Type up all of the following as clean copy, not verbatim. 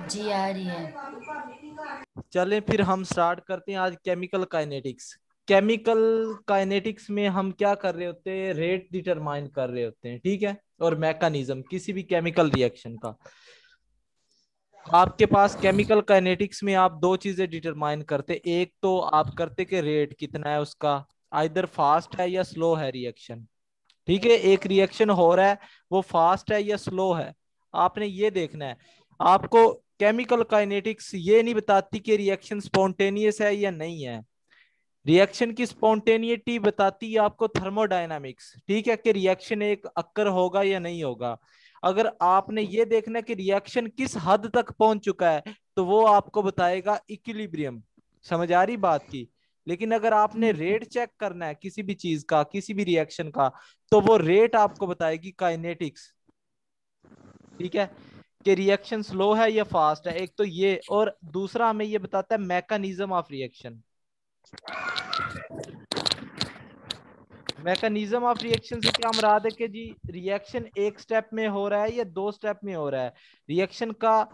जी आ रही है। चलें फिर हम स्टार्ट करते हैं आज केमिकल काइनेटिक्स। केमिकल काइनेटिक्स में हम क्या कर रहे होते हैं, रेट डिटरमाइन कर रहे होते हैं, ठीक है, और मैकेनिज्म किसी भी केमिकल रिएक्शन का। आपके पास केमिकल काइनेटिक्स में आप दो चीजें डिटरमाइन करते, एक तो आप करते कि रेट कितना है उसका, आइदर फास्ट है या स्लो है रिएक्शन, ठीक है। एक रिएक्शन हो रहा है वो फास्ट है या स्लो है, आपने ये देखना है। आपको केमिकल काइनेटिक्स ये नहीं बताती कि रिएक्शन स्पॉन्टेनियस है या नहीं है। रिएक्शन की स्पॉन्टेनिटी बताती है आपको थर्मोडायनामिक्स, ठीक है, कि रिएक्शन एक अक्कर होगा या नहीं होगा। अगर आपने ये देखना है कि रिएक्शन किस हद तक पहुंच चुका है, तो वो आपको बताएगा इक्विलिब्रियम। समझ आ रही बात की। लेकिन अगर आपने रेट चेक करना है किसी भी चीज का, किसी भी रिएक्शन का, तो वो रेट आपको बताएगी काइनेटिक्स, ठीक है, कि रिएक्शन स्लो है या फास्ट है। एक तो ये, और दूसरा हमें ये बताता है mechanism of reaction. Mechanism of reaction से क्या मुराद है कि जी रिएक्शन एक स्टेप में हो रहा है या दो स्टेप में हो रहा है, रिएक्शन का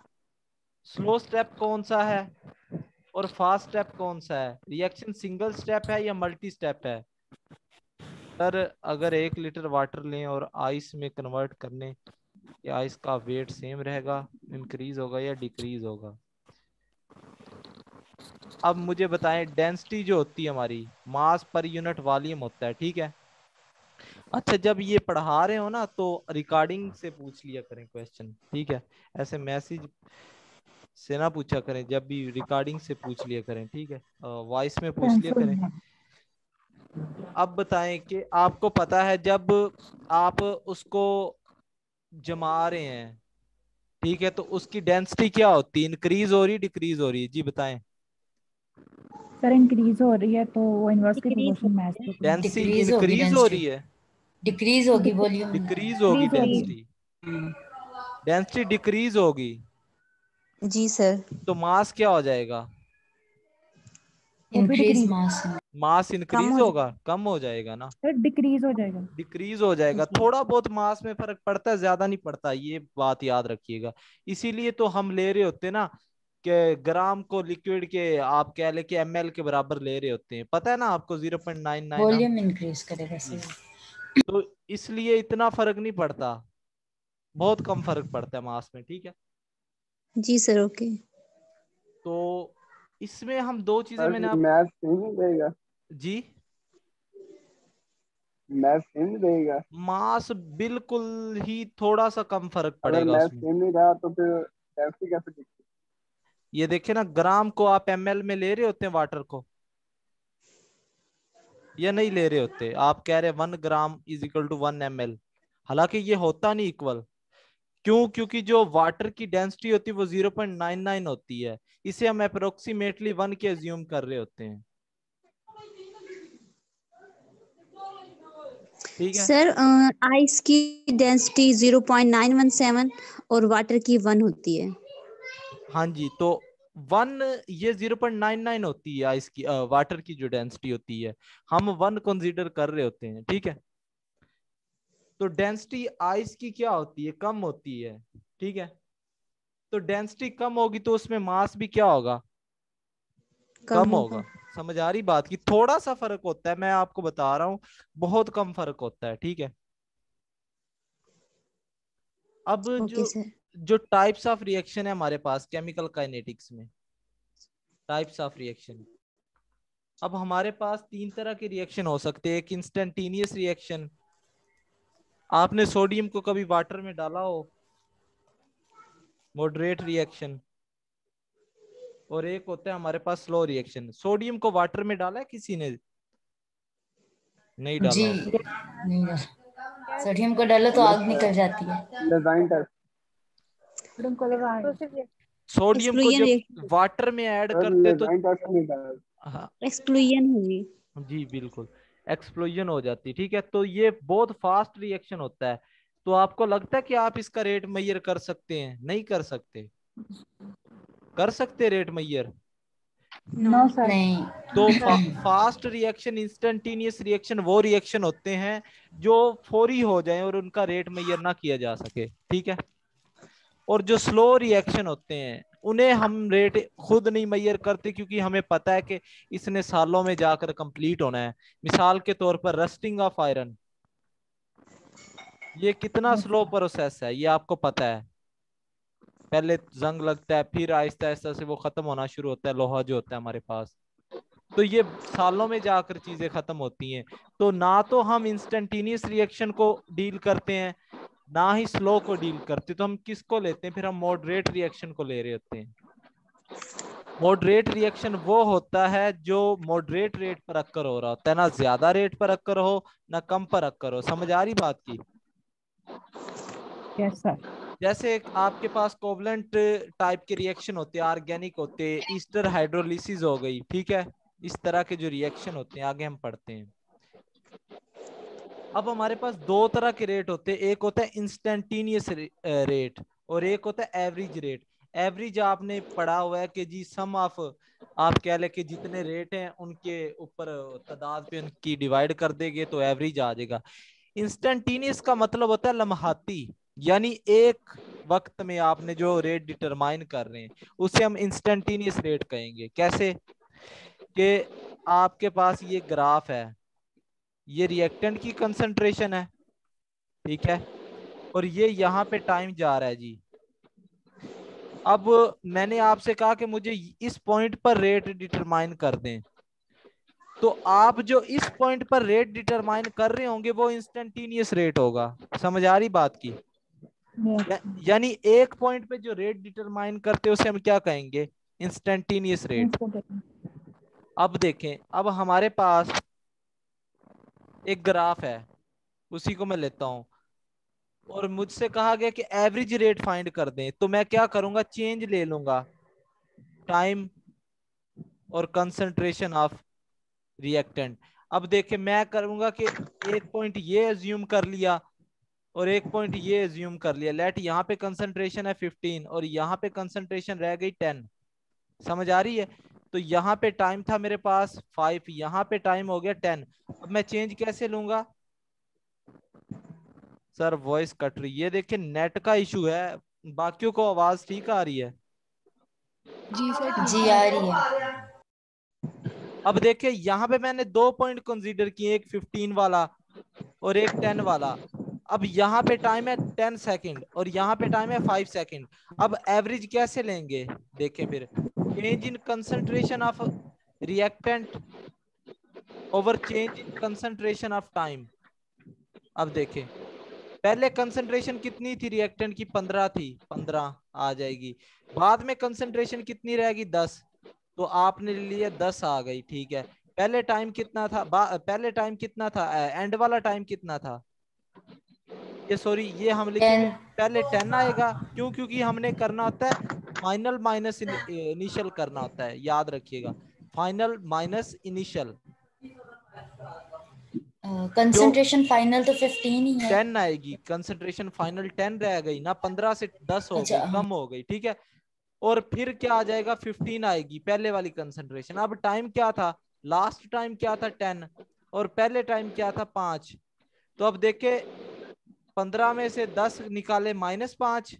स्लो स्टेप कौन सा है और फास्ट स्टेप कौन सा है, रिएक्शन सिंगल स्टेप है या मल्टी स्टेप है। सर अगर 1 लीटर वाटर लें और आइस में कन्वर्ट करने, या आइस का वेट सेम रहेगा, इंक्रीज होगा या डिक्रीज होगा। अब मुझे बताएं, डेंसिटी जो होती है हमारी, मास पर यूनिट वॉल्यूम होता है, ठीक है। अच्छा, जब ये पढ़ा रहे हो ना तो रिकॉर्डिंग से पूछ लिया करें क्वेश्चन, ठीक है, ऐसे मैसेज से ना पूछा करें, जब भी रिकॉर्डिंग से पूछ लिया करें, ठीक है, वॉइस में पूछ लिया करें। अब बताएं कि आपको पता है जब आप उसको जमा रहे हैं, ठीक है, तो उसकी डेंसिटी क्या होती है, इंक्रीज हो रही डिक्रीज हो रही है, जी बताएं। सर इंक्रीज हो रही है तो वो इन्वर्सली प्रोपोर्शनल मैच होती है। डेंसिटी डिक्रीज होगी इंक्रीज हो डेंसिटी, रही है, डिक्रीज होगी वॉल्यूम। डिक्रीज होगी डिक्रीज हो रही है। डेंसिटी, डेंसिटी डिक्रीज होगी, जी सर। तो मास क्या हो जाएगा, वो भी इंक्रीज डिक्रीज, मास। मास कम इंक्रीज हो होगा, कम हो जाएगा ना, सर डिक्रीज हो जाएगा। डिक्रीज हो जाएगा। जी। थोड़ा बहुत मास में फर्क पड़ता है, ज्यादा नहीं पड़ता, ये बात याद रखिएगा। इसीलिए तो हम ले रहे होते हैं ना कि ग्राम को लिक्विड के आप कह ले कि एमएल के बराबर ले रहे होते हैं, पता है ना आपको, 0.99 हम। वॉल्यूम इंक्रीज करेगा जी, सर। तो इसलिए इतना फर्क नहीं पड़ता, बहुत कम फर्क पड़ता है मास में, ठीक है। जी सर ओके। तो इसमें हम दो चीजें सर मैंने आप, मैथ सेम ही रहेगा, जी मैथ सेम ही रहेगा। मास बिल्कुल ही थोड़ा सा कम फर्क अगर पड़ेगा मैथ उसमें। सेम नहीं रहा तो फिर डेंसिटी कैसे दिखती ये देखिए ना, ग्राम को आप एमएल में ले रहे होते हैं वाटर को, या नहीं ले रहे होते, आप कह रहे 1 gram is equal to 1 ml, हालांकि ये होता नहीं इक्वल। क्यों? क्योंकि जो वाटर की डेंसिटी होती है वो 0.99 होती है, इसे हम अप्रोक्सीमेटली 1 के अज्यूम कर रहे होते हैं, ठीक है। सर आइस की डेंसिटी 0.917 और वाटर की 1 होती है। हाँ जी, तो 1, ये 0.99 होती है आइस की, वाटर की जो डेंसिटी होती है, हम 1 कंसीडर कर रहे होते हैं, ठीक है। तो डेंसिटी आइस की क्या होती है, कम होती है, ठीक है। तो डेंसिटी कम होगी तो उसमें मास भी क्या होगा, कम कम होगा। होगा। समझ आ रही बात की, थोड़ा सा फर्क होता है, मैं आपको बता रहा हूं, बहुत कम फर्क होता है, ठीक है। अब ओके जो सर। जो टाइप्स ऑफ रिएक्शन है हमारे पास केमिकल काइनेटिक्स में, टाइप्स ऑफ रिएक्शन। अब हमारे पास 3 तरह के रिएक्शन हो सकते हैं। एक इंस्टेंटेनियस रिएक्शन, आपने सोडियम को कभी वाटर में डाला हो, मॉडरेट रिएक्शन। और एक होता है हमारे पास स्लो रिएक्शन। सोडियम को वाटर में डाला है किसी ने, नहीं डाला जी होगा। नहीं डाल, सोडियम को डालो तो आग निकल जाती है। है। Design test. सोडियम को एक्सक्लूजन जब रिएक्शन। वाटर में ऐड सर करते तो, डिजाइन टेस्ट नहीं था। हाँ एक्सक्लूजन होगी। जी बिल्कुल, एक्सप्लोजन हो जाती है, ठीक है। तो ये बहुत फास्ट रिएक्शन होता है। तो आपको लगता है कि आप इसका रेट मेजर कर सकते हैं? नहीं कर सकते। कर सकते रेट मेजर? No sir. नहीं। तो फास्ट रिएक्शन, इंस्टेंटेनियस रिएक्शन वो रिएक्शन होते हैं जो फौरी हो जाएं और उनका रेट मेजर ना किया जा सके, ठीक है। और जो स्लो रिएक्शन होते हैं उन्हें हम रेट खुद नहीं मेजर करते, क्योंकि हमें पता है कि इसने सालों में जाकर कंप्लीट होना है। मिसाल के तौर पर रस्टिंग ऑफ आयरन, ये कितना Yes, स्लो sir. प्रोसेस है, ये आपको पता है। पहले जंग लगता है, फिर आहिस्ता आहिस्ता से वो खत्म होना शुरू होता है, लोहा जो होता है हमारे पास। तो ये सालों में जाकर चीजें खत्म होती हैं। तो ना तो हम इंस्टेंटेनियस रिएक्शन को डील करते हैं, ना ही स्लो को डील करते। तो हम किसको लेते हैं फिर? हम मॉडरेट रिएक्शन को ले रहे होते हैं। मॉडरेट रिएक्शन वो होता है जो मॉडरेट रेट पर अक्कर हो रहा होता है, ना ज्यादा रेट पर अक्कर हो ना कम पर अक्कर हो। समझ आ रही बात की? Yes, sir. जैसे एक आपके पास कोवलेंट टाइप के रिएक्शन होते हैं, ऑर्गेनिक होते हैं, ईस्टर हाइड्रोलिसिस हो गई, ठीक है। इस तरह के जो रिएक्शन होते हैं आगे हम पढ़ते हैं। अब हमारे पास दो तरह के रेट होते हैं, एक होता है इंस्टेंटेनियस रेट और एक होता है एवरेज रेट। एवरेज आपने पढ़ा हुआ है कि जी सम ऑफ, आप कह ले कि जितने रेट हैं उनके ऊपर तादाद पे उनकी डिवाइड कर देंगे तो एवरेज आ जाएगा। इंस्टेंटेनियस का मतलब होता है लम्हाती, यानी एक वक्त में आपने जो रेट डिटरमाइन कर रहे हैं उसे हम इंस्टेंटेनियस रेट कहेंगे। कैसे? कि आपके पास ये ग्राफ है, ये रिएक्टेंट की कंसंट्रेशन है, ठीक है, और ये यहाँ पे टाइम जा रहा है जी। अब मैंने आपसे कहा कि मुझे इस पॉइंट पर रेट डिटरमाइन कर दें, तो आप जो इस पॉइंट पर रेट डिटरमाइन कर रहे होंगे वो इंस्टेंटेनियस रेट होगा। समझ आ रही बात की? Yes. यानी एक पॉइंट पे जो रेट डिटरमाइन करते हैं उसे हम क्या कहेंगे? Instantaneous rate. Instantaneous. अब देखें, अब हमारे पास एक ग्राफ है, उसी को मैं लेता हूं, और मुझसे कहा गया कि एवरेज रेट फाइंड कर दें। तो मैं क्या करूंगा? चेंज ले लूंगा टाइम और कंसंट्रेशन ऑफ रिएक्टेंट। अब देखिए मैं करूंगा कि एक पॉइंट ये एज्यूम कर लिया और एक पॉइंट ये एज्यूम कर लिया। लेट यहाँ पे कंसंट्रेशन है 15 और यहाँ पे कंसंट्रेशन रह गई 10। समझ आ रही है? तो यहाँ पे टाइम था मेरे पास 5, यहाँ पे टाइम हो गया 10। अब मैं चेंज कैसे लूंगा? सर वॉइस कट रही है, देखिए नेट का इशू है। बाकियों को आवाज ठीक आ रही है? जी सर ठीक जी है। आ रही है। अब देखिए यहाँ पे मैंने दो पॉइंट कंसीडर किए, एक 15 वाला और एक 10 वाला। अब यहाँ पे टाइम है 10 सेकंड और यहाँ पे टाइम है 5 सेकंड। अब एवरेज कैसे लेंगे? देखें फिर, change in concentration of reactant over change in concentration of time. अब देखें, पहले कंसंट्रेशन कितनी थी रिएक्टेंट की? 15 थी, 15 आ जाएगी। बाद में कंसंट्रेशन कितनी रहेगी? 10। तो आपने लिए 10 आ गई, ठीक है। पहले टाइम कितना था? पहले टाइम कितना था? एंड वाला टाइम कितना था? ये सॉरी, ये हम लिखेंगे 10। पहले 10 आएगा। क्यों? क्योंकि हमने करना होता है फाइनल माइनस इनिशियल करना होता है, याद रखिएगा, फाइनल माइनस इनिशियल। जो कंसंट्रेशन फाइनल तो 15 ही है। 10 आएगी, कंसंट्रेशन फाइनल 10 रह गई ना, 15 से 10 हो अच्छा गई, हाँ। कम हो गई, ठीक है। और फिर क्या आ जाएगा? 15 आएगी पहले वाली कंसंट्रेशन। अब टाइम क्या था? लास्ट टाइम क्या था? 10। और पहले टाइम क्या था? 5। तो अब देखे, 15 में से 10 निकाले -5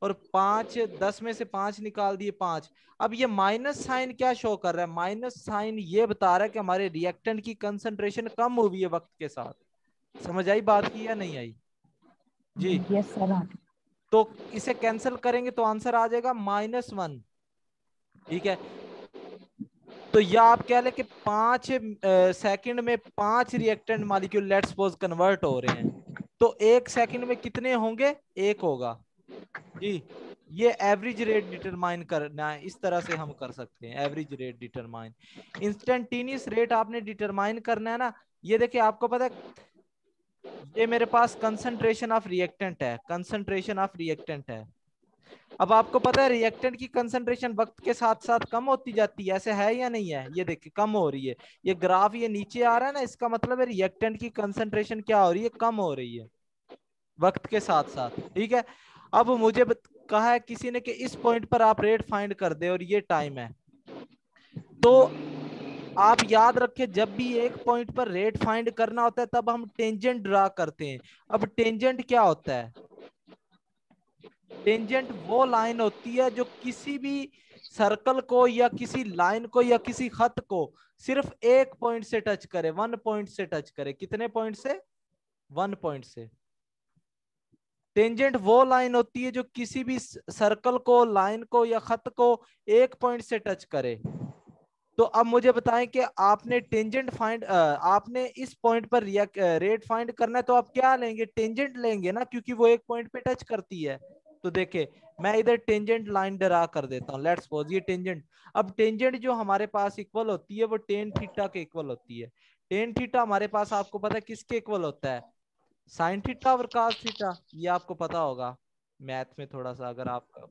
और 5, 10 में से 5 निकाल दिए 5। अब ये माइनस साइन क्या शो कर रहा है? माइनस साइन ये बता रहा है कि हमारे रिएक्टेंट की कंसंट्रेशन कम हुई है वक्त के साथ। समझ आई बात की या नहीं आई जी? Yes, sir. तो इसे कैंसिल करेंगे तो आंसर आ जाएगा -1, ठीक है। तो या आप कह ले कि 5 सेकंड में 5 reactant molecule let's suppose convert हो रहे हैं, तो 1 सेकंड में कितने होंगे? 1 होगा जी। ये एवरेज रेट डिटरमाइन करना है, इस तरह से हम कर सकते हैं average rate determine. Instantaneous rate आपने डिटरमाइन करना है ना। ये देखिए, आपको पता है ये मेरे पास कंसंट्रेशन ऑफ रिएक्टेंट है, कंसंट्रेशन ऑफ रिएक्टेंट है। अब आपको पता है रिएक्टेंट की कंसंट्रेशन वक्त के साथ साथ कम होती जाती है, ऐसे है या नहीं है? ये देखिए कम हो रही है, ये ग्राफ ये नीचे आ रहा है ना, इसका मतलब है रिएक्टेंट की कंसंट्रेशन क्या हो रही है? कम हो रही है वक्त के साथ साथ, ठीक है। अब मुझे कहा है किसी ने कि इस पॉइंट पर आप रेट फाइंड कर दे और ये टाइम है। तो आप याद रखें, जब भी एक पॉइंट पर रेट फाइंड करना होता है तब हम टेंजेंट ड्रा करते हैं। अब टेंजेंट क्या होता है? टेंजेंट वो लाइन होती है जो किसी भी सर्कल को या किसी लाइन को या किसी खत को सिर्फ एक पॉइंट से टच करे, 1 पॉइंट से टच करे। कितने पॉइंट से? 1 पॉइंट से। टेंजेंट वो लाइन होती है जो किसी भी सर्कल को, लाइन को या खत को एक पॉइंट से टच करे। तो अब मुझे बताएं कि आपने टेंजेंट फाइंड, आपने इस पॉइंट पर रेट फाइंड करना है, तो आप क्या लेंगे? टेंजेंट लेंगे ना, क्योंकि वो एक पॉइंट पे टच करती है। तो देखे मैं इधर टेंजेंट लाइन ड्रा कर देता हूँ। लेट्स सपोज ये टेंजेंट, अब टेंजेंट जो हमारे पास इक्वल होती है वो टेन थीटा के इक्वल होती है। टेन थीटा हमारे पास आपको पता है किसके इक्वल होता है? साइन थीटा और कॉस थीटा। ये आपको पता होगा मैथ में थोड़ा सा अगर आपका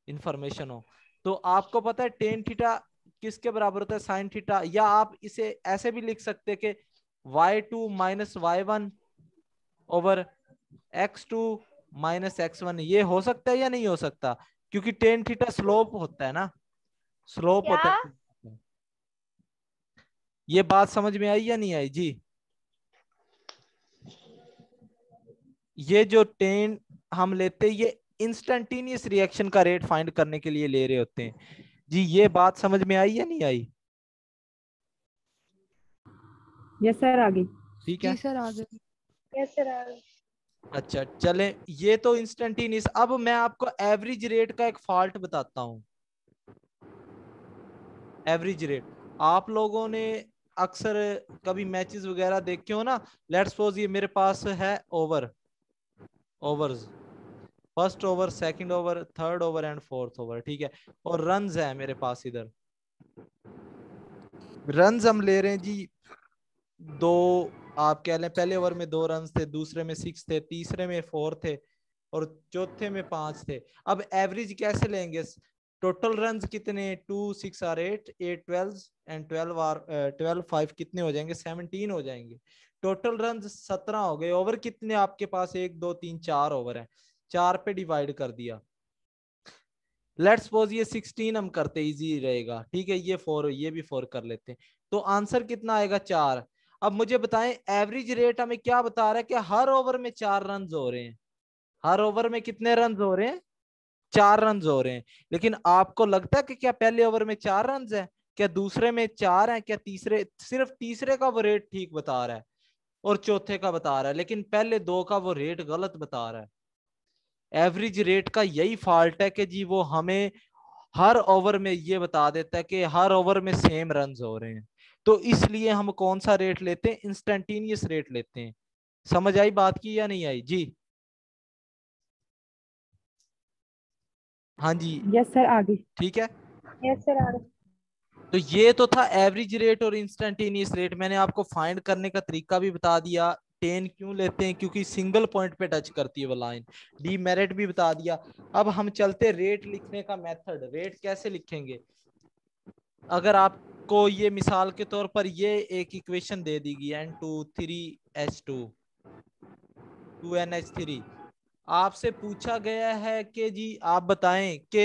इंफॉर्मेशन हो तो आपको पता है टेन थीटा किसके बराबर होता है? Sine theta. या आप इसे ऐसे भी लिख सकते कि y2 minus y1 over x2 minus x1। ये हो सकता है या नहीं हो सकता? क्योंकि टेन थीटा स्लोप होता है ना, स्लोप होता है। ये बात समझ में आई या नहीं आई जी? ये जो टेन हम लेते हैं ये इंस्टेंटेनियस रिएक्शन का रेट फाइंड करने के लिए ले रहे होते हैं जी। ये बात समझ में आई या नहीं आई? यस सर, आगे। ठीक है, जी सर आ गए। यस सर आ गए। अच्छा चले, ये तो इंस्टेंटेनियस। अब मैं आपको एवरेज रेट का एक फॉल्ट बताता हूं। एवरेज रेट आप लोगों ने अक्सर कभी मैचेस वगैरह देखे हो ना। लेट्स सपोज ये मेरे पास है overs, first over, second over, third over and fourth over, ठीक है। और रन्स है मेरे पास इधर। रन्स हम ले रहे हैं जी दो, आप कह लें पहले ओवर में 2 रन थे, दूसरे में 6 थे, तीसरे में 4 थे और चौथे में 5 थे। अब एवरेज कैसे लेंगे? टोटल रन्स कितने? 2 6 आर 8, 8 12 एंड 12 आर 12 5 कितने हो जाएंगे? 17 हो जाएंगे। टोटल रन्स 17 हो गए। ओवर कितने आपके पास? 1 2 3 4 ओवर है। 4 पे डिवाइड कर दिया। लेट्स सपोज ये 16 हम करते, इजी रहेगा, ठीक है। ये 4, ये भी 4 कर लेते हैं। तो आंसर कितना आएगा? 4। अब मुझे बताएं एवरेज रेट हमें क्या बता रहा है कि हर ओवर में 4 रन हो रहे हैं। हर ओवर में कितने रन हो रहे हैं? 4 रन हो रहे हैं। लेकिन आपको लगता है कि क्या पहले ओवर में 4 रन है? क्या दूसरे में 4 है? क्या तीसरे, सिर्फ तीसरे का वो रेट ठीक बता रहा है और चौथे का बता रहा है, लेकिन पहले 2 का वो रेट गलत बता रहा है। एवरेज रेट का यही फॉल्ट है कि जी वो हमें हर ओवर में ये बता देता है कि हर ओवर में सेम रन हो रहे हैं। तो इसलिए हम कौन सा रेट लेते हैं? इंस्टेंटेनियस रेट लेते हैं। समझ आई बात की या नहीं आई जी? हाँ जी, यस सर, आगे। ठीक है। यस सर आ गए। तो ये तो था एवरेज रेट और इंस्टेंटेनियस रेट। मैंने आपको फाइंड करने का तरीका भी बता दिया। 10 क्यों लेते हैं? क्योंकि सिंगल पॉइंट पे टच करती है वो लाइन। डीमेरिट भी बता दिया। अब हम चलते रेट लिखने का मेथड। रेट कैसे लिखेंगे? अगर आपको ये मिसाल के तौर पर ये एक इक्वेशन दे दी गई N2 3H2 2NH3, आपसे पूछा गया है कि जी आप बताएं कि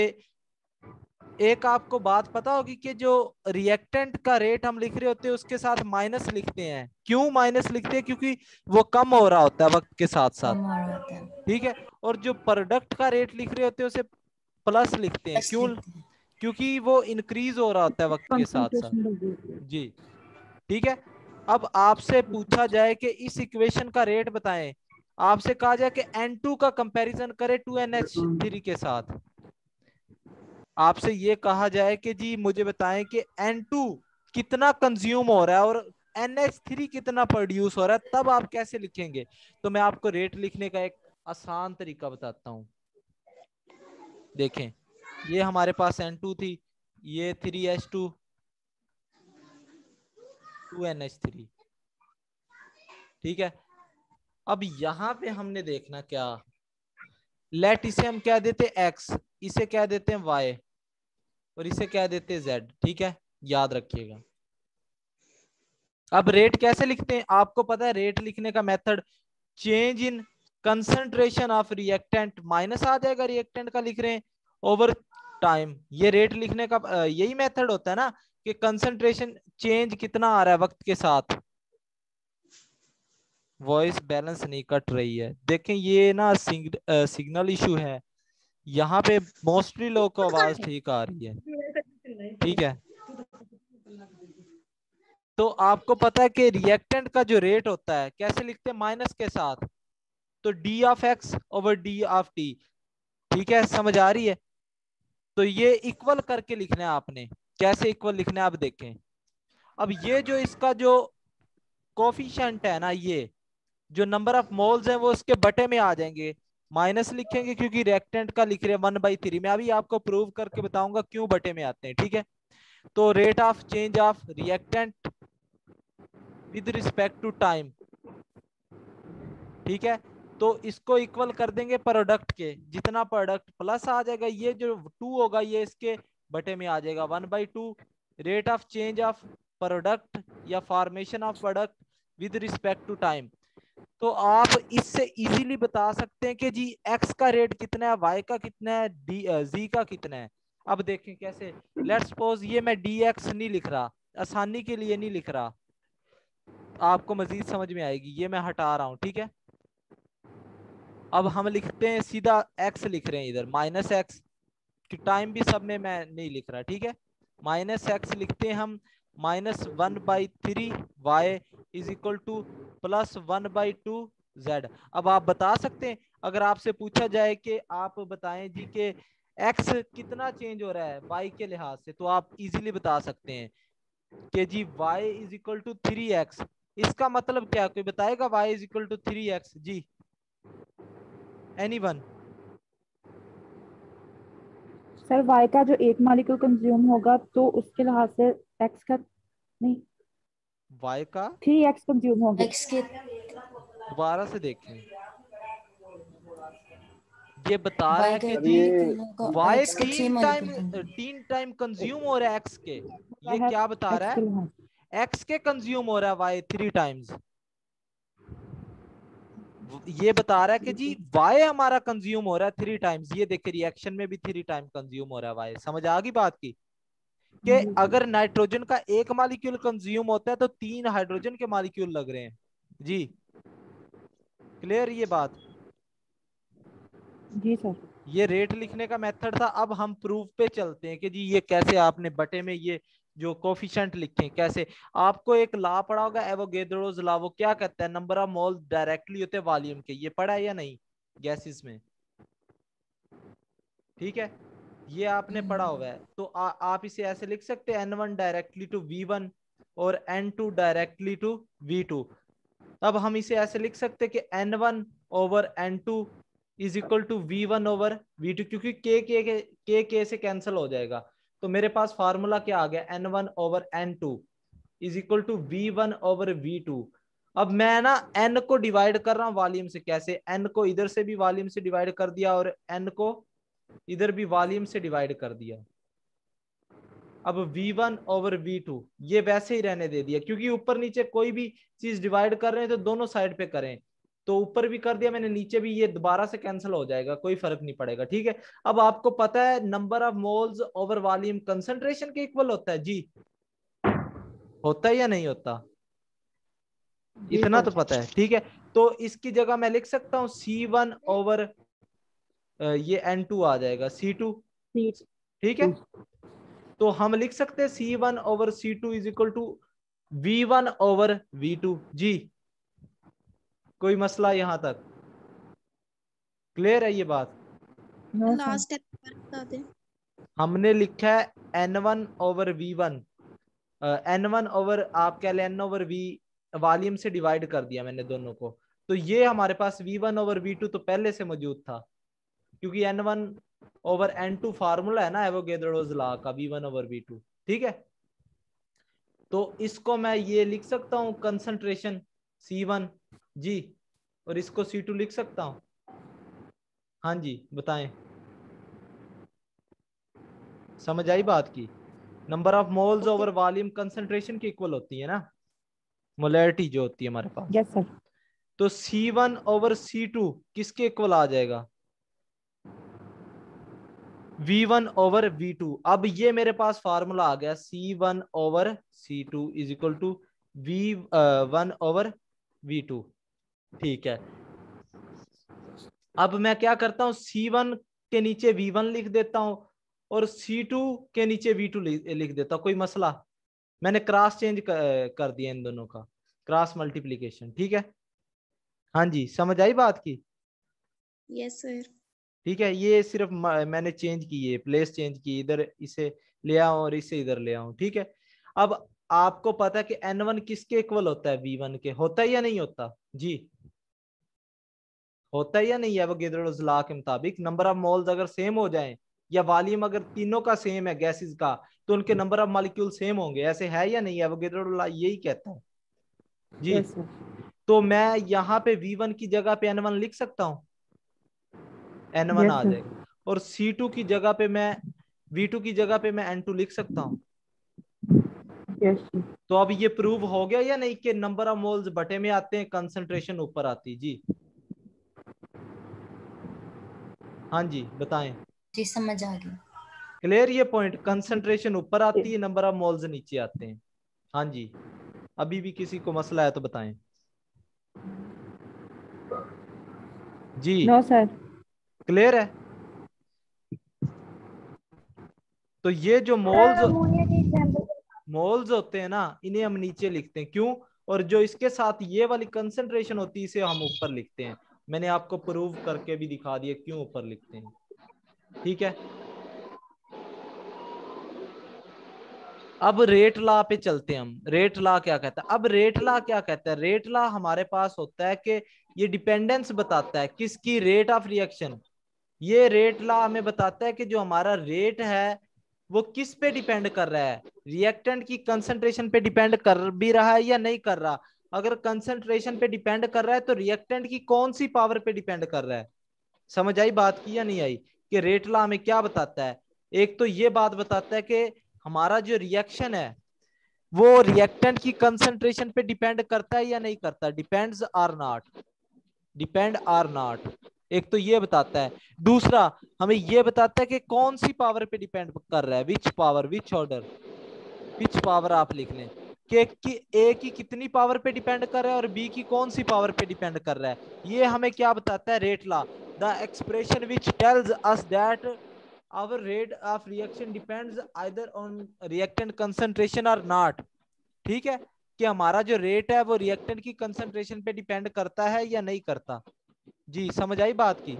एक आपको बात पता होगी कि जो रिएक्टेंट का रेट हम लिख रहे होते हैं उसके साथ माइनस लिखते हैं। क्यों माइनस लिखते हैं? क्योंकि वो कम हो रहा होता है वक्त के साथ साथ, कम हो रहा होता है। ठीक है। और जो प्रोडक्ट का रेट लिख रहे होते हैं उसे प्लस लिखते हैं। प्लस क्यों? लिखते हैं। क्योंकि वो इंक्रीज हो रहा होता है वक्त के साथ साथ कंसंट्रेशन जी, ठीक है। अब आपसे पूछा जाए कि इस इक्वेशन का रेट बताएं, आपसे कहा जाए कि N2 का कंपैरिजन करें 2NH3 के साथ। आपसे ये कहा जाए कि जी मुझे बताएं कि N2 कितना कंज्यूम हो रहा है और NH3 कितना प्रोड्यूस हो रहा है, तब आप कैसे लिखेंगे? तो मैं आपको रेट लिखने का एक आसान तरीका बताता हूं। देखें, ये हमारे पास N2 थी, ये 3H2 2NH3, ठीक है। अब यहां पे हमने देखना क्या, लेट इसे हम क्या देते हैं X, इसे क्या देते हैं Y और इसे क्या देते हैं Z, ठीक है, याद रखिएगा। अब रेट कैसे लिखते हैं? आपको पता है रेट लिखने का method, change in concentration of reactant, minus आ जाएगा रिएक्टेंट का लिख रहे हैं, ओवर टाइम। ये रेट लिखने का यही मेथड होता है ना कि कंसंट्रेशन चेंज कितना आ रहा है वक्त के साथ। वॉइस बैलेंस नहीं कट रही है, देखें ये ना सिग्नल इशू है, यहाँ पे मोस्टली लोग को आवाज ठीक आ रही है, ठीक है। तो आपको पता है कि रिएक्टेंट का जो रेट होता है कैसे लिखते हैं, माइनस के साथ, तो D of x over D of T, ठीक है, समझ आ रही है। तो ये इक्वल करके लिखना है आपने। कैसे इक्वल लिखना है आप देखें। अब ये जो इसका जो कोफिशिएंट है ना, ये जो नंबर ऑफ मोल्स हैं वो इसके बटे में आ जाएंगे, माइनस लिखेंगे क्योंकि रिएक्टेंट का लिख रहे हैं 1/3 में। अभी आपको प्रूव करके बताऊंगा क्यों बटे में आते हैं, ठीक है। तो rate of change of reactant with respect to time, ठीक है। तो इसको इक्वल कर देंगे प्रोडक्ट के, जितना प्रोडक्ट प्लस आ जाएगा, ये जो 2 होगा ये इसके बटे में आ जाएगा 1/2 rate of change of product या formation of product with respect to time. तो आप इससे इजीली बता सकते हैं कि जी एक्स का रेट कितना है, वाई का कितना है, जी का कितना है। अब देखें कैसे। लेट्स सपोज ये मैं डी एक्स नहीं लिख रहा, आसानी के लिए नहीं लिख रहा, आपको मजीद समझ में आएगी, ये मैं हटा रहा हूं, ठीक है। अब हम लिखते हैं सीधा एक्स लिख रहे हैं इधर, माइनस एक्स की टाइम भी सब में मैं नहीं लिख रहा, ठीक है। माइनस एक्स लिखते हैं हम, -1/3 y is equal to +1/2 z. अब आप बता सकते हैं, अगर आपसे पूछा जाए कि आप बताएं जी कि एक्स कितना चेंज हो रहा है वाई के लिहाज से, तो आप इजीली बता सकते हैं कि जी y is equal to 3x। इसका मतलब क्या, कोई बताएगा y is equal to 3x? जी एनीवन? सर वाई का जो एक मॉलिक्यूल कंज्यूम होगा तो उसके लिहाज से एक्स का नहीं, y का 3x कंज्यूम होगा। एक्स के दोबारा से देखें, ये बता रहा वाई है का कि एक जी मॉलिक्यूल होगा, y एक्स का 3 मॉलिक्यूल। तीन टाइम कंज्यूम हो रहा है x के। ये क्या बता रहा एक्स के है, लिहाज x के कंज्यूम हो रहा है y 3 टाइम्स। ये बता रहा है कि जी y हमारा कंज्यूम हो रहा है 3 टाइम्स। ये देखिए रिएक्शन में भी 3 टाइम कंज्यूम हो रहा है y। समझ आ गई बात की कि अगर नाइट्रोजन का एक मॉलिक्यूल कंज्यूम होता है तो 3 हाइड्रोजन के मॉलिक्यूल लग रहे हैं। जी क्लियर ये बात? जी सर। ये रेट लिखने का मेथड था। अब हम प्रूफ पे चलते हैं कि जी ये कैसे आपने बटे में ये जो कोफिशिएंट लिखे कैसे। आपको एक लॉ पढ़ा होगा एवोगैड्रोस लॉ, वो क्या कहता है, नंबर ऑफ मोल डायरेक्टली होते हैं वॉल्यूम के। ये पढ़ा है या नहीं गैसेस में? ठीक है, ये आपने पढ़ा हुआ है। तो आप इसे ऐसे लिख सकते हैं N1 डायरेक्टली टू V1 और N2 डायरेक्टली टू V2। अब हम इसे ऐसे लिख सकते हैं कि N1 over N2 is equal to V1 over V2, क्योंकि K से कैंसिल हो जाएगा। तो मेरे पास फार्मूला क्या आ गया, N1 over N2 is equal to V1 over V2। अब मैं ना N को डिवाइड कर रहा हूं वॉल्यूम से। कैसे, N को इधर से भी वॉल्यूम से डिवाइड कर दिया और N को इधर भी वॉल्यूम से डिवाइड कर दिया। अब V1 ओवर V2 ये वैसे ही रहने दे दिया, क्योंकि ऊपर नीचे कोई भी चीज डिवाइड कर रहे हैं तो दोनों साइड पे करें। तो ऊपर भी कर दिया मैंने, नीचे भी, ये दोबारा से कैंसिल हो जाएगा, कोई फर्क नहीं पड़ेगा, ठीक है। अब आपको पता है number of moles over volume concentration के इक्वल होता है। जी होता है या नहीं होता? इतना तो पता है, ठीक है। तो इसकी जगह मैं लिख सकता हूँ C1 ओवर ये N2 आ जाएगा C2, ठीक है। तो हम लिख सकते हैं C1 over C2 is equal to V1 over V2। जी कोई मसला यहां तक? क्लियर है ये बात? लास्ट बता दें। हमने लिखा है N1 over V1, N1 over आप कह लें N ओवर V, वॉल्यूम से डिवाइड कर दिया मैंने दोनों को। तो ये हमारे पास V1 ओवर V2 तो पहले से मौजूद था, क्योंकि N1 ओवर N2 फार्मूला है ना एवोगैड्रोस लॉ का, V1 ओवर V2, ठीक है। तो इसको मैं ये लिख सकता हूं कंसंट्रेशन C1 जी, और इसको C2 लिख सकता हूं। हाँ जी बताएं, समझ आई बात की? Number of moles over volume concentration की इक्वल होती है ना, मोलैरिटी जो होती है हमारे पास। Yes sir. तो C1 ओवर C2 किसके इक्वल आ जाएगा, V1 ओवर V2। अब ये मेरे पास फार्मूला आ गया C1 over C2 is equal to V1 over V2, ठीक है। अब मैं क्या करता हूं, C1 के नीचे V1 लिख देता हूं और C2 के नीचे V2 लिख देता हूं, कोई मसला? मैंने क्रॉस चेंज कर दिया इन दोनों का, क्रॉस मल्टीप्लीकेशन। ठीक है, हाँ जी, समझ आई बात की? Yes sir. ठीक है, ये सिर्फ मैंने चेंज की है, प्लेस चेंज की, इधर इसे ले आऊं और इसे इधर ले आऊं। ठीक है, अब आपको पता है कि N1 किसके इक्वल होता है? V1 के। होता है या नहीं होता जी? होता है या नहीं है? एवोगैड्रोस लॉ के मुताबिक नंबर ऑफ मोल्स अगर सेम हो जाएं या वॉल्यूम अगर तीनों का सेम है गैसेस का, तो उनके नंबर ऑफ मॉलिक्यूल सेम होंगे। ऐसे है या नहीं? एवोगैड्रो लॉ यही कहता है जी। Yes sir. तो मैं यहाँ पे V1 की जगह पे N1 लिख सकता हूँ, N1 यस आ सर। जाएगा। और C2 की जगह पे मैं V2 की जगह पे मैं N2 लिख सकता हूँ। Yes sir. तो अब ये प्रूव हो गया या नहीं कि नंबर ऑफ मोल्स बटे में आते हैं, कंसंट्रेशन ऊपर आती जी? हाँ जी बताएं। जी समझ आ गया। क्लियर ये पॉइंट? कंसंट्रेशन ऊपर आती है, नंबर ऑफ मोल्स नीचे आते हैं। हाँ जी, अभी भी किसी को मसला है तो बताएं जी। No sir. क्लियर है? तो ये जो सर अमोनिया के एग्जांपल। मोल्स होते हैं ना, इन्हें हम नीचे लिखते हैं, क्यों? और जो इसके साथ ये वाली कंसंट्रेशन होती है इसे हम ऊपर लिखते हैं। मैंने आपको प्रूव करके भी दिखा दिया क्यों ऊपर लिखते हैं। ठीक है, अब रेट लॉ पे चलते हैं हम। रेट लॉ क्या कहता है? अब रेट लॉ क्या कहता है? रेट लॉ हमारे पास होता है कि ये डिपेंडेंस बताता है किसकी? Rate of reaction. ये रेट लॉ हमें बताता है कि जो हमारा रेट है वो किस पे डिपेंड कर रहा है? रिएक्टेंट की कंसंट्रेशन पे डिपेंड कर भी रहा है या नहीं कर रहा? अगर कंसंट्रेशन पे डिपेंड कर रहा है तो रिएक्टेंट की कौन सी पावर पे डिपेंड कर रहा है? समझ आई बात की या नहीं आई? कि रेट लॉ हमें क्या बताता है? एक तो ये बात बताता है कि हमारा जो रिएक्शन है वो रिएक्टेंट की कंसंट्रेशन पे डिपेंड करता है या नहीं करता? Depends or not, depend or not. एक तो ये बताता है। दूसरा हमें ये बताता है कि कौन सी पावर पे डिपेंड कर रहा है, which power, which order, which power आप लिख लें कि ए की कितनी पावर पे डिपेंड कर रहा है और बी की कौन सी पावर पे डिपेंड कर रहा है। ये हमें क्या बताता है? Rate law, the expression which tells us that hour rate of reaction depends either on reactant concentration और नॉट। ठीक है, कि हमारा जो रेट है वो रिएक्टेंट की कंसंट्रेशन पे डिपेंड करता है या नहीं करता जी? समझ आई बात की?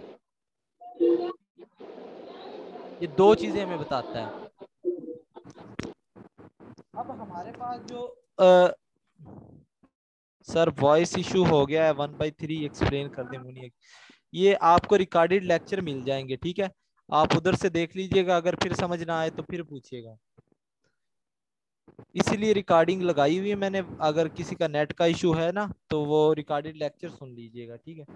ये दो चीजें हमें बताता है। अब हमारे पास जो सर वॉइस इशू हो गया है, 1/3 एक्सप्लेन कर दे मुनीर। ये आपको रिकॉर्डेड लेक्चर मिल जाएंगे, ठीक है? आप उधर से देख लीजिएगा, अगर फिर समझ ना आए तो फिर पूछिएगा। इसीलिए रिकॉर्डिंग लगाई हुई है मैंने, अगर किसी का नेट का इशू है ना तो वो रिकॉर्डेड लेक्चर सुन लीजिएगा, ठीक है?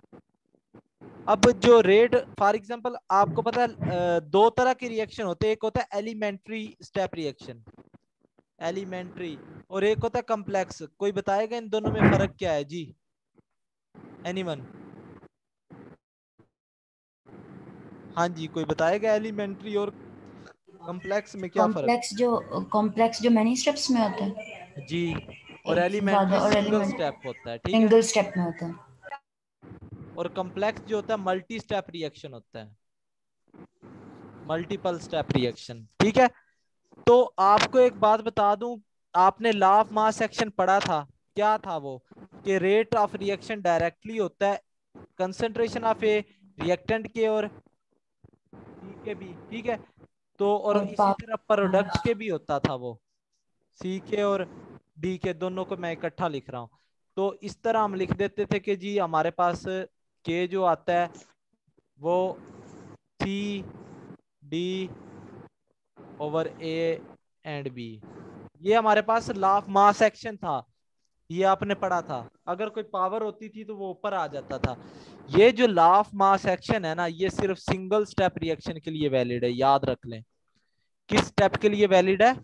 अब जो रेट, फॉर एग्जांपल आपको पता है दो तरह के रिएक्शन होते हैं, एक होता है एलिमेंट्री स्टेप रिएक्शन, एलिमेंट्री, और एक होता है कॉम्प्लेक्स। कोई बताएगा इन दोनों में फर्क क्या है जी? एनीवन? हाँ जी, कोई बताएगा एलिमेंट्री और कॉम्प्लेक्स में क्या फर्क? कॉम्प्लेक्स जो मैनी स्टेप्स में होता है जी, और एक से ज्यादा, एलिमेंट्री और सिंगल एलिमेंट स्टेप होता है, ठीक है? सिंगल स्टेप में होता है। और कॉम्प्लेक्स जो होता है मल्टी स्टेप रिएक्शन होता है, मल्टीपल स्टेप रिएक्शन, ठीक है? तो आपको एक बात बता दूं, आपने लॉ ऑफ मास एक्शन पढ़ा था, क्या था वो? कि रेट ऑफ रिएक्शन डायरेक्टली होता है कंसंट्रेशन ऑफ ए रिएक्टेंट के और सी के भी, ठीक है? तो और और इसी तरह प्रोडक्ट के भी होता था वो, सी के और डी के, दोनों को मैं इकट्ठा लिख रहा हूँ। तो इस तरह हम लिख देते थे कि जी हमारे पास के जो आता है वो C D over A and B, ये हमारे पास लॉ ऑफ मास एक्शन था, ये आपने पढ़ा था। अगर कोई पावर होती थी तो वो ऊपर आ जाता था। ये जो लॉ ऑफ मास एक्शन है ना, ये सिर्फ सिंगल स्टेप रिएक्शन के लिए वैलिड है, याद रख लें। किस स्टेप के लिए वैलिड है?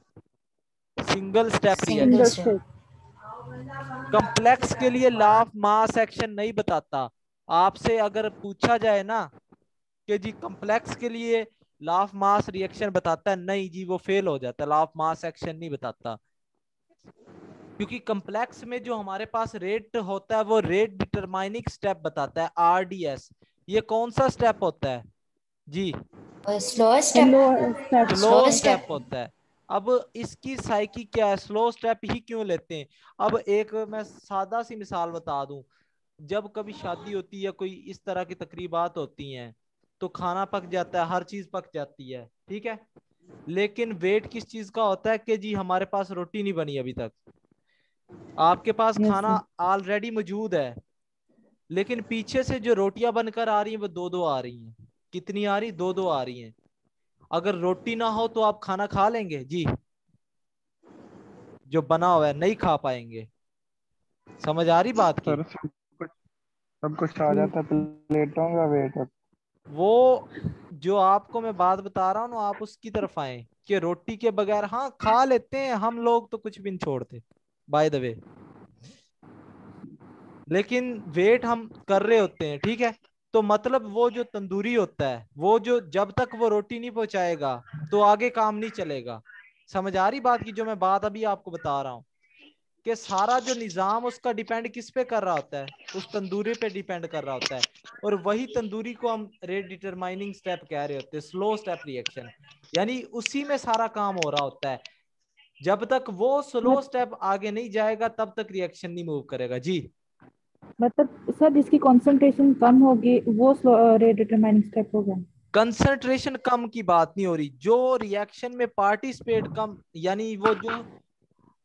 Single step single reaction. Step. Complex के लिए लॉ ऑफ मास एक्शन नहीं बताता। आपसे अगर पूछा जाए ना कि जी कॉम्प्लेक्स के लिए लॉ ऑफ मास रिएक्शन बताता है, नहीं जी, वो फेल हो जाता है, लॉ ऑफ मास एक्शन नहीं बताता। क्योंकि कॉम्प्लेक्स में जो हमारे पास रेट होता है वो रेट डिटरमाइनिंग स्टेप बताता है, RDS। ये कौन सा स्टेप होता है? जी slow step. Slow step. Slow step होता है। अब इसकी साइकी क्या है, स्लो स्टेप ही क्यों लेते हैं? अब एक मैं सादा सी मिसाल बता दूं, जब कभी शादी होती है या कोई इस तरह की तकरीबात होती हैं तो खाना पक जाता है, हर चीज पक जाती है, ठीक है, लेकिन वेट किस चीज का होता है कि जी हमारे पास रोटी नहीं बनी अभी तक, आपके पास यस खाना सर। ऑलरेडी मौजूद है, लेकिन पीछे से जो रोटियां बनकर आ रही हैं वो दो दो आ रही हैं। कितनी आ रही? दो दो आ रही हैं। अगर रोटी ना हो तो आप खाना खा लेंगे जी? जो बना हुआ है नहीं खा पाएंगे। समझ आ रही बात की? सर सब कुछ आ जाता है, प्लेटों का वेट है। वो जो आपको मैं बात बता रहा हूँ ना, आप उसकी तरफ आए कि रोटी के बगैर हाँ खा लेते हैं हम लोग तो कुछ भी नहीं छोड़ते, बाय द वे, लेकिन वेट हम कर रहे होते हैं, ठीक है। तो मतलब वो जो तंदूरी होता है, वो जो जब तक वो रोटी नहीं पहुंचाएगा तो आगे काम नहीं चलेगा। समझ आ रही बात की? जो मैं बात अभी आपको बता रहा हूँ कि सारा जो निजाम उसका डिपेंड किस पे कर रहा होता है? उस तंदूरी पे डिपेंड कर रहा होता है। और वही तंदूरी को हम रेट डिटरमाइनिंग स्टेप कह रहे होते हैं, स्लो स्टेप रिएक्शन, यानी उसी में सारा काम हो रहा होता है। जब तक वो स्लो स्टेप आगे नहीं जाएगा तब तक रिएक्शन नहीं मूव करेगा जी। मतलब सर जिसकी कंसंट्रेशन कम होगी वो स्लो रेट डिटरमाइनिंग स्टेप होगा। कंसंट्रेशन कम की बात नहीं हो रही, जो रिएक्शन में पार्टिसिपेट कम, यानी वो जो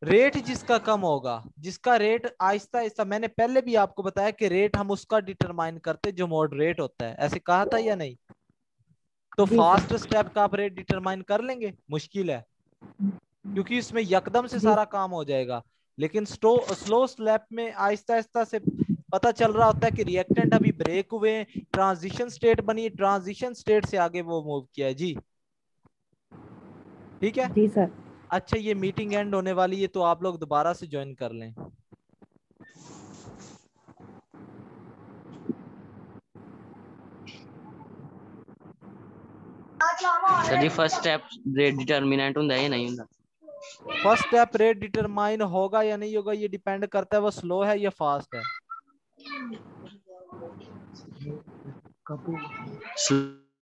रेट जिसका कम होगा, जिसका रेट आहिस्ता आहिस्ता, मैंने पहले भी आपको बताया कि रेट हम उसका डिटरमाइन करते जो मॉडरेट होता है, ऐसे कहा था या नहीं? तो जी फास्ट सर। स्टेप का आप रेट डिटरमाइन कर लेंगे? मुश्किल है, क्योंकि इसमें यकदम से जी सारा काम हो जाएगा। लेकिन स्लो स्टेप में आहिस्ता आहिस्ता से पता चल रहा होता है कि रिएक्टेंट अभी ब्रेक हुए, ट्रांजिशन स्टेट बनी, ट्रांजिशन स्टेट से आगे वो मूव किया है जी। ठीक है। जी सर। अच्छा, ये मीटिंग एंड होने वाली है तो आप लोग दोबारा से ज्वाइन कर लें। सर जी फर्स्ट स्टेप रेट डिटर्मिनेंट ਹੁੰਦਾ या नहीं ਹੁੰਦਾ? फर्स्ट स्टेप रेट डिटरमाइन होगा या नहीं होगा ये डिपेंड करता है वो स्लो है या फास्ट है। स्लो